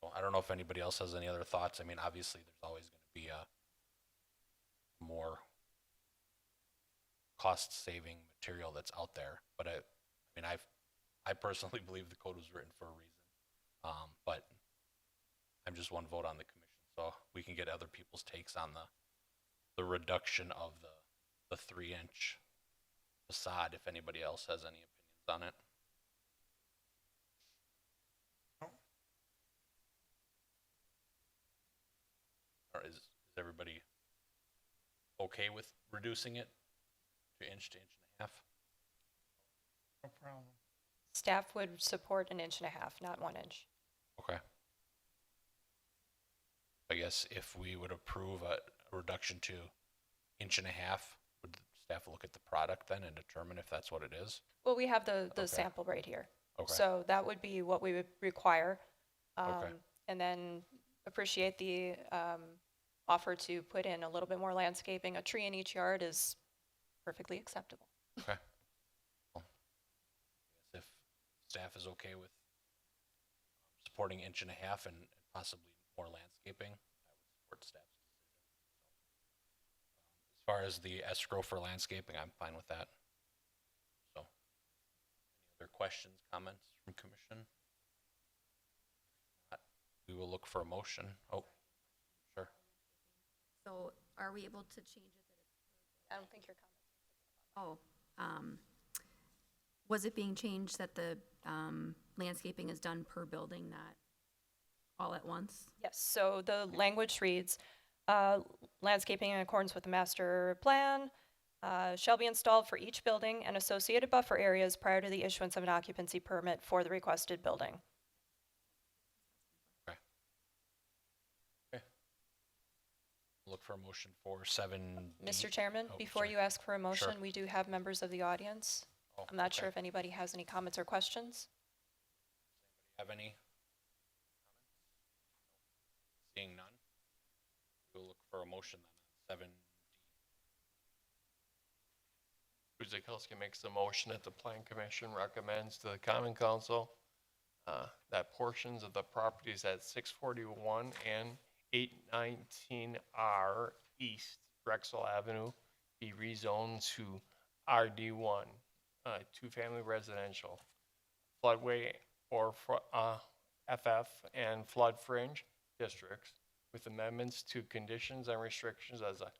Well, I don't know if anybody else has any other thoughts. I mean, obviously, there's always going to be a more cost-saving material that's out there. But I mean, I personally believe the code was written for a reason. But I'm just one vote on the commission, so we can get other people's takes on the reduction of the 3-inch facade, if anybody else has any opinions on it. Or is everybody okay with reducing it to inch and a half? No problem. Staff would support 1.5 inches, not 1 inch. Okay. I guess if we would approve a reduction to 1.5 inches, would the staff look at the product then and determine if that's what it is? Well, we have the Okay. sample right here. Okay. So that would be what we would require. Okay. And then appreciate the offer to put in a little bit more landscaping. A tree in each yard is perfectly acceptable. Okay. Well, I guess if staff is okay with supporting 1.5 inches and possibly more landscaping, I would support staff's decision. As far as the escrow for landscaping, I'm fine with that. So, any other questions, comments from commission? Not, we will look for a motion. Oh, sure. So are we able to change it that it's, I don't think your comment. was it being changed that the, landscaping is done per building, not all at once? Yes, so the language reads, landscaping in accordance with the master plan shall be installed for each building and associated buffer areas prior to the issuance of an occupancy permit for the requested building. Look for a motion for 7D. Mr. Chairman, Oh, before sorry. you ask for a motion, Sure. we do have members of the audience. Oh, I'm not sure okay. if anybody has any comments or questions. Have any? Seeing none, we'll look for a motion then on 7D. Guzekowski makes the motion that the Plan Commission recommends to the Common Council that portions of the properties at 641 and 819R East Drexel Avenue be rezoned to RD1, two-family residential, floodway or FF and flood fringe districts with amendments to conditions and restrictions as a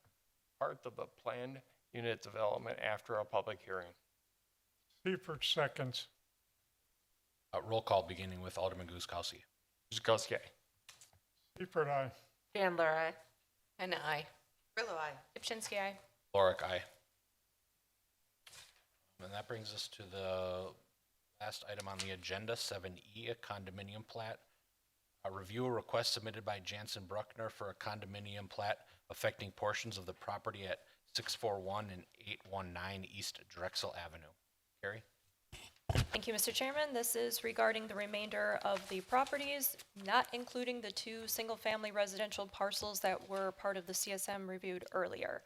part of the planned unit development after a public hearing. Seifert seconds. Roll call beginning with Alderman Guzekowski. Guzekowski, aye. Seifert, aye. Chandler, aye. And I. Grillo, aye. Ibchinsky, aye. Lorick, aye. And that brings us to the last item on the agenda, 7E, a condominium plat. A review a request submitted by Jansen Bruckner for a condominium plat affecting portions of the property at 641 and 819 East Drexel Avenue. Carrie? Thank you, Mr. Chairman. This is regarding the remainder of the properties, not including the two single-family residential parcels that were part of the CSM reviewed earlier.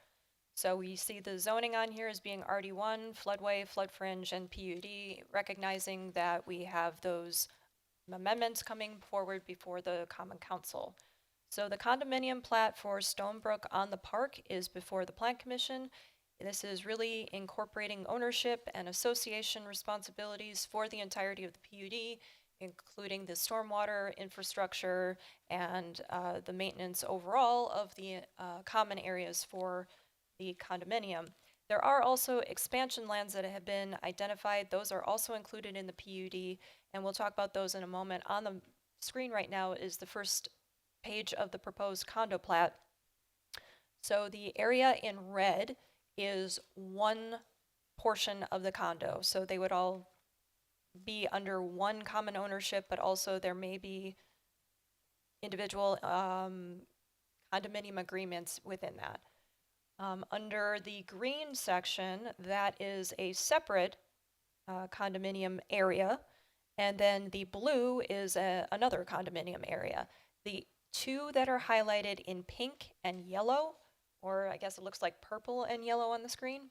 So we see the zoning on here as being RD1, floodway, flood fringe, and PUD, recognizing that we have those amendments coming forward before the Common Council. So the condominium plat for Stonebrook on the Park is before the Plan Commission. This is really incorporating ownership and association responsibilities for the entirety of the PUD, including the stormwater infrastructure and the maintenance overall of the common areas for the condominium. There are also expansion lands that have been identified. Those are also included in the PUD, and we'll talk about those in a moment. On the screen right now is the first page of the proposed condo plat. So the area in red is one portion of the condo. So they would all be under one common ownership, but also there may be individual condominium agreements within that. Under the green section, that is a separate condominium area, and then the blue is another condominium area. The two that are highlighted in pink and yellow, or I guess it looks like purple and yellow on the screen,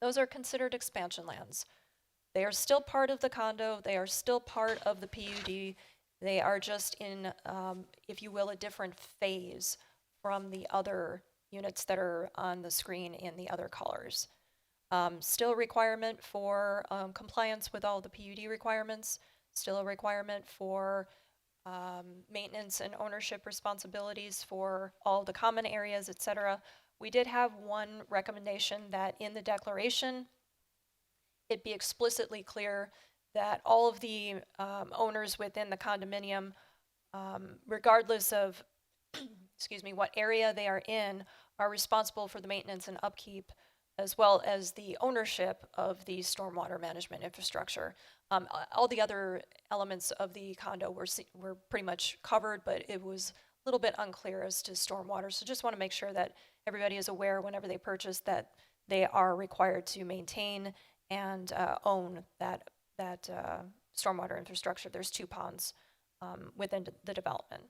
those are considered expansion lands. They are still part of the condo, they are still part of the PUD, they are just in, if you will, a different phase from the other units that are on the screen in the other colors. Still a requirement for compliance with all the PUD requirements, still a requirement for maintenance and ownership responsibilities for all the common areas, etc. We did have one recommendation that in the declaration, it be explicitly clear that all of the owners within the condominium, regardless of excuse me, what area they are in, are responsible for the maintenance and upkeep, as well as the ownership of the stormwater management infrastructure. All the other elements of the condo were pretty much covered, but it was a little bit unclear as to stormwater. So just want to make sure that everybody is aware whenever they purchase that they are required to maintain and own that stormwater infrastructure. There's 2 ponds within the development.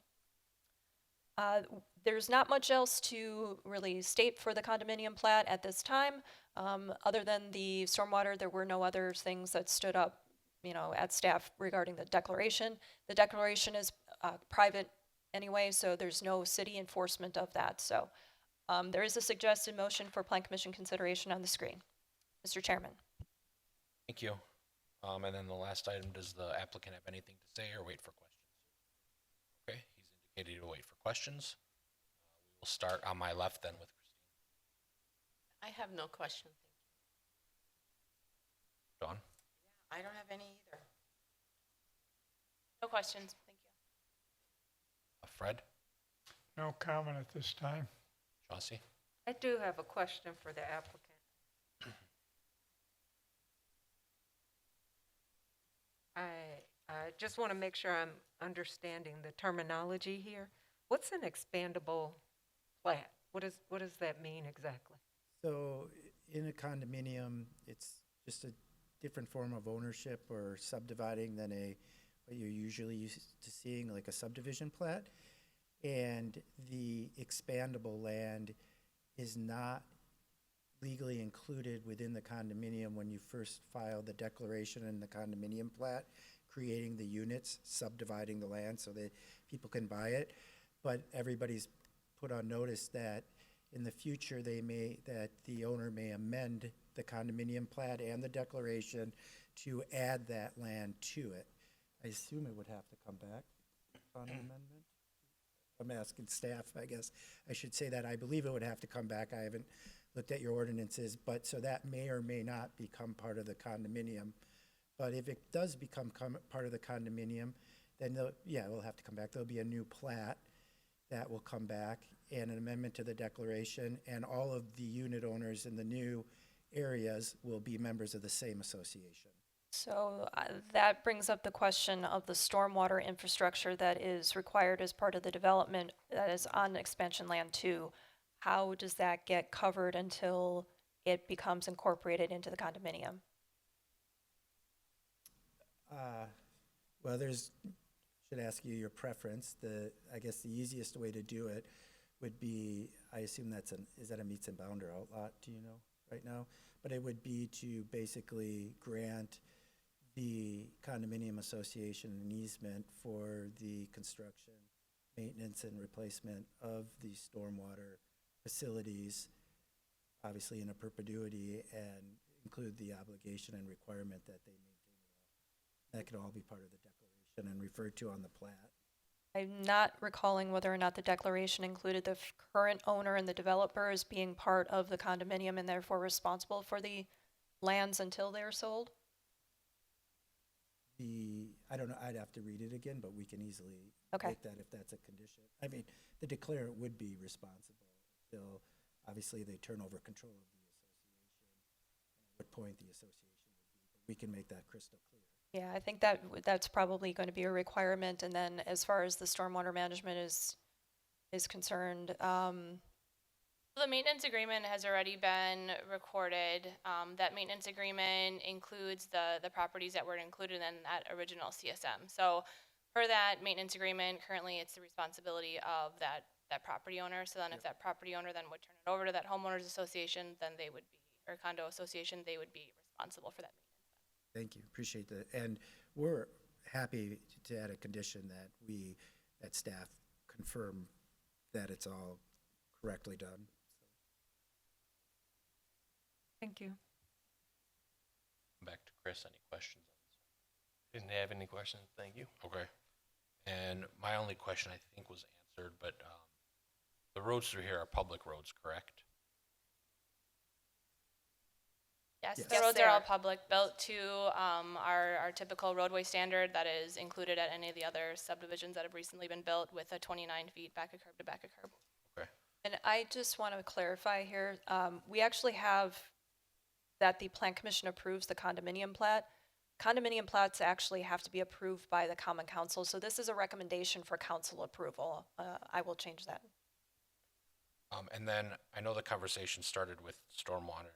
There's not much else to really state for the condominium plat at this time. Other than the stormwater, there were no other things that stood up, at staff regarding the declaration. The declaration is private anyway, so there's no city enforcement of that. So there is a suggested motion for Plan Commission consideration on the screen. Mr. Chairman. Thank you. And then the last item, does the applicant have anything to say or wait for questions? Okay, he's indicated to wait for questions. We will start on my left then with Christine. I have no question. Dawn? I don't have any either. No questions. Thank you. Fred? No comment at this time. Chauncey? I do have a question for the applicant. I just want to make sure I'm understanding the terminology here. What's an expandable plat? What does that mean exactly? So in a condominium, it's just a different form of ownership or subdividing than what you're usually used to seeing, like a subdivision plat. And the expandable land is not legally included within the condominium when you first file the declaration in the condominium plat, creating the units, subdividing the land so that people can buy it. But everybody's put on notice that in the future, that the owner may amend the condominium plat and the declaration to add that land to it. I assume it would have to come back on an amendment. I'm asking staff, I guess I should say that. I believe it would have to come back. I haven't looked at your ordinances, but so that may or may not become part of the condominium. But if it does become part of the condominium, then it'll have to come back. There'll be a new plat that will come back and an amendment to the declaration, and all of the unit owners in the new areas will be members of the same association. So that brings up the question of the stormwater infrastructure that is required as part of the development that is on expansion land 2. How does that get covered until it becomes incorporated into the condominium? Well, should ask you your preference. I guess the easiest way to do it would be, I assume is that a meets and bound or outlot, do you know right now? But it would be to basically grant the condominium association an easement for the construction, maintenance, and replacement of the stormwater facilities, obviously in a perpetuity, and include the obligation and requirement that they maintain it all. That could all be part of the declaration and referred to on the plat. I'm not recalling whether or not the declaration included the current owner and the developer as being part of the condominium and therefore responsible for the lands until they're sold. I don't know, I'd have to read it again, but we can easily Okay. make that if that's a condition. I mean, the declarant would be responsible until, obviously, they turn over control of the association, and at what point the association would be. But we can make that crystal clear. Yeah, I think that's probably going to be a requirement. And then as far as the stormwater management is concerned, The maintenance agreement has already been recorded. That maintenance agreement includes the properties that were included in that original CSM. So for that maintenance agreement, currently it's the responsibility of that property owner. So then if that property owner then would turn it over to that homeowners association, then they would be, or condo association, they would be responsible for that maintenance. Thank you, appreciate that. And we're happy to add a condition that staff confirm that it's all correctly done. Thank you. Back to Chris, any questions on this? Didn't have any questions, thank you. Okay. And my only question I think was answered, but the roads through here are public roads, correct? Yes, Yes. the Yes, roads they are all are. public, built to our typical roadway standard that is included at any of the other subdivisions that have recently been built with a 29 feet back of curb to back of curb. Okay. and I just want to clarify here, we actually have that the Plan Commission approves the condominium plat. Condominium plats actually have to be approved by the Common Council, so this is a recommendation for council approval. I will change that. And then I know the conversation started with stormwater,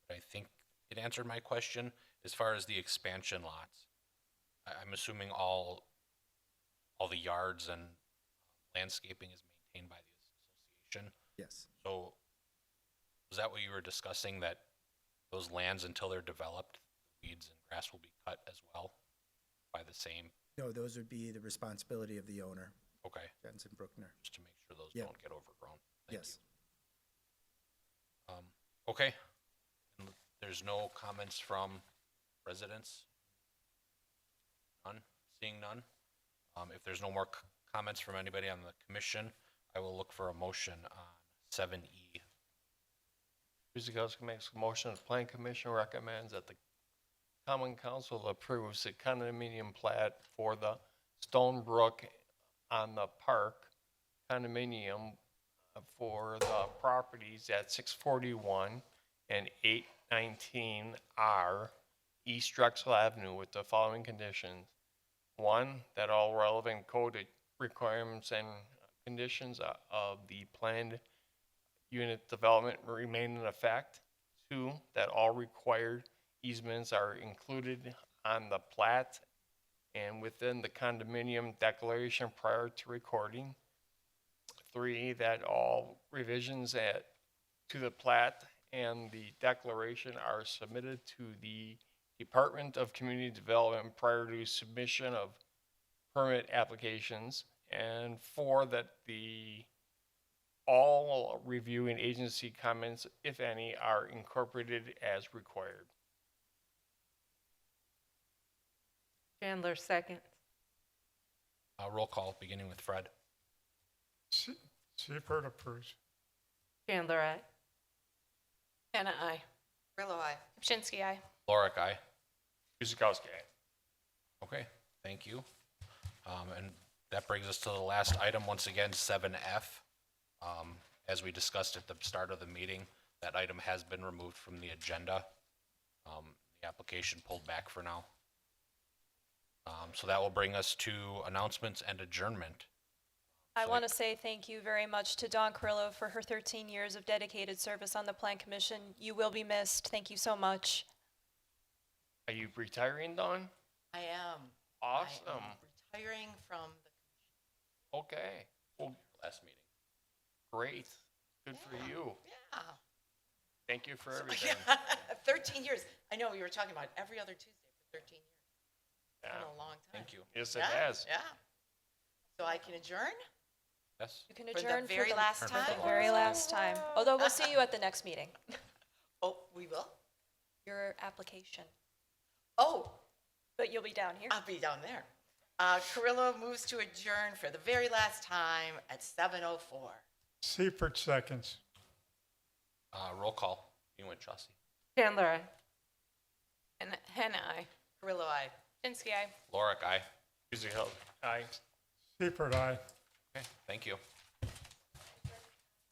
but I think it answered my question as far as the expansion lots. I'm assuming all all the yards and landscaping is maintained by the association. Yes. So was that what you were discussing, that those lands, until they're developed, weeds and grass will be cut as well by the same? No, those would be the responsibility of the owner, Okay, Jensen Bruckner. just to make sure those Yeah. don't get overgrown. Thank Yes. you. Okay. And there's no comments from residents? None? Seeing none? If there's no more comments from anybody on the commission, I will look for a motion on 7E. Guzekowski makes a motion, the plan commission recommends that the common council approves the condominium plat for the Stone Brook on the park condominium for the properties at 641 and 819R East Drexel Avenue with the following conditions. One, that all relevant code requirements and conditions of the planned unit development remain in effect. Two, that all required easements are included on the plat and within the condominium declaration prior to recording. Three, that all revisions to the plat and the declaration are submitted to the Department of Community Development prior to submission of permit applications. And four, that all reviewing agency comments, if any, are incorporated as required. Chandler, second. Roll call, beginning with Fred. Seifert approves. Chandler, aye. Hannah, I. Grillo, I. Pchinsky, aye. Lorick, aye. Guzekowski, aye. Okay, thank you. And that brings us to the last item, once again, 7F. As we discussed at the start of the meeting, that item has been removed from the agenda. The application pulled back for now. So that will bring us to announcements and adjournment. I So- want to say thank you very much to Dawn Carrillo for her 13 years of dedicated service on the Plan Commission. You will be missed. Thank you so much. Are you retiring, Dawn? I am. Awesome. I am retiring from the. Okay. Well, Last meeting. great. Good for you. Yeah. Thank you for So, everything. 13 years. I know, you were talking about every other Tuesday for 13 years. It's Yeah. been a long time. Thank you. Yes, it Yeah, has. Yeah. So I can adjourn Yes? You can for adjourn the very last the time? very last time. Although we'll see you at the next meeting. Oh, we will? Your application. Oh, But you'll be down here. I'll be down there. Carrillo moves to adjourn for the very last time at 7:04. Seifert seconds. Roll call, you went Chauncey. Chandler, aye. And Hannah, I. Carrillo, I. Pchinsky, aye. Lorick, aye. Guzekowski, aye. Seifert, aye. Okay, thank you.